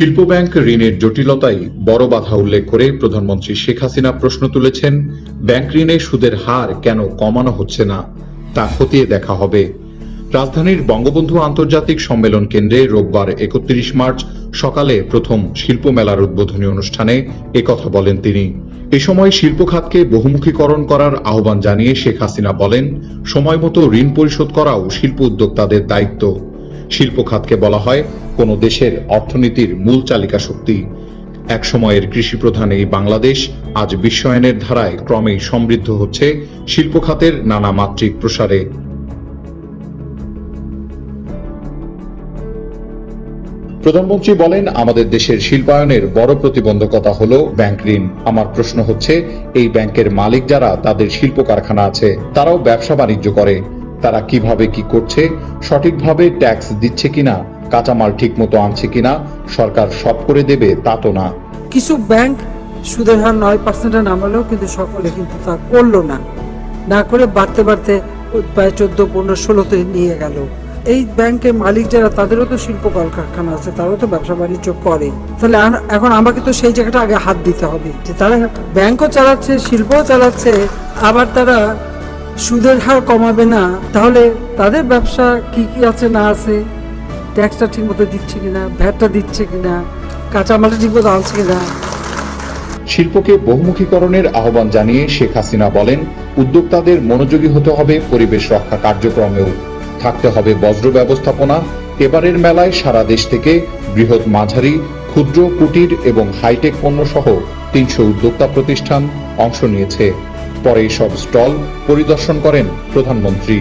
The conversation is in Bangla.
শিল্প ব্যাংক ঋণের জটিলতাই বড় বাধা উল্লেখ করে প্রধানমন্ত্রী শেখ হাসিনা প্রশ্ন তুলেছেন, ব্যাংক ঋণে সুদের হার কেন কমানো হচ্ছে না তা খতিয়ে দেখা হবে। রাজধানীর বঙ্গবন্ধু আন্তর্জাতিক সম্মেলন কেন্দ্রে রোববার ৩১ মার্চ সকালে প্রথম শিল্প মেলার উদ্বোধনী অনুষ্ঠানে একথা বলেন তিনি। এ সময় শিল্প খাতকে বহুমুখীকরণ করার আহ্বান জানিয়ে শেখ হাসিনা বলেন, সময়মতো ঋণ পরিশোধ করাও শিল্প উদ্যোক্তাদের দায়িত্ব। শিল্প খাতকে বলা হয় কোনো দেশের অর্থনীতির মূল চালিকা শক্তি। এক সময়ের কৃষি প্রধান এই বাংলাদেশ আজ বিশ্বায়নের ধারায় ক্রমেই সমৃদ্ধ হচ্ছে শিল্প খাতের নানা মাত্রিক প্রসারে। প্রধানমন্ত্রী বলেন, আমাদের দেশের শিল্পায়নের বড় প্রতিবন্ধকতা হলো ব্যাংক ঋণ। আমার প্রশ্ন হচ্ছে, এই ব্যাংকের মালিক যারা, তাদের শিল্প কারখানা আছে, তারাও ব্যবসা বাণিজ্য করে, তারা কিভাবে কি করছে, সঠিকভাবে ট্যাক্স দিচ্ছে কিনা, কাঁচামাল ঠিক মতো আনছে কিনা, সরকার সব করে দেবে তা তো না। কিছু ব্যাংক সুদের হার 9% নামালেও কিন্তু সকলে কিন্তু তা করলো না করে বাড়তে বাড়তে প্রায় 14, 15, 16-তে নিয়ে গেল। এই ব্যাংকের মালিক যারা, তাদেরও তো শিল্প কলকারখানা আছে, তারাও তো ব্যবসা বাণিজ্য করে। তাহলে এখন আমাকে তো সেই জায়গাটা আগে হাত দিতে হবে যে তারা ব্যাংকও চালাচ্ছে, শিল্পও চালাচ্ছে, আবার তারা সুদের হার কমাবে না, তাহলে তাদের ব্যবসা কি কি আছে না আছে, ট্যাক্সটা ঠিক মতো দিচ্ছে কিনা, ভ্যাটটা দিচ্ছে কিনা, কাঁচামালটা ঠিক মতো আনছে কিনা। শিল্পকে বহুমুখীকরণের আহ্বান জানিয়ে শেখ হাসিনা বলেন, উদ্যোক্তাদের মনোযোগী হতে হবে পরিবেশ রক্ষা কার্যক্রমেও, থাকতে হবে বজ্র ব্যবস্থাপনা। এবারের মেলায় সারা দেশ থেকে বৃহৎ, মাঝারি, ক্ষুদ্র, কুটির এবং হাইটেক পণ্য সহ 300 উদ্যোক্তা প্রতিষ্ঠান অংশ নিয়েছে। পরে সব স্টল পরিদর্শন করেন প্রধানমন্ত্রী।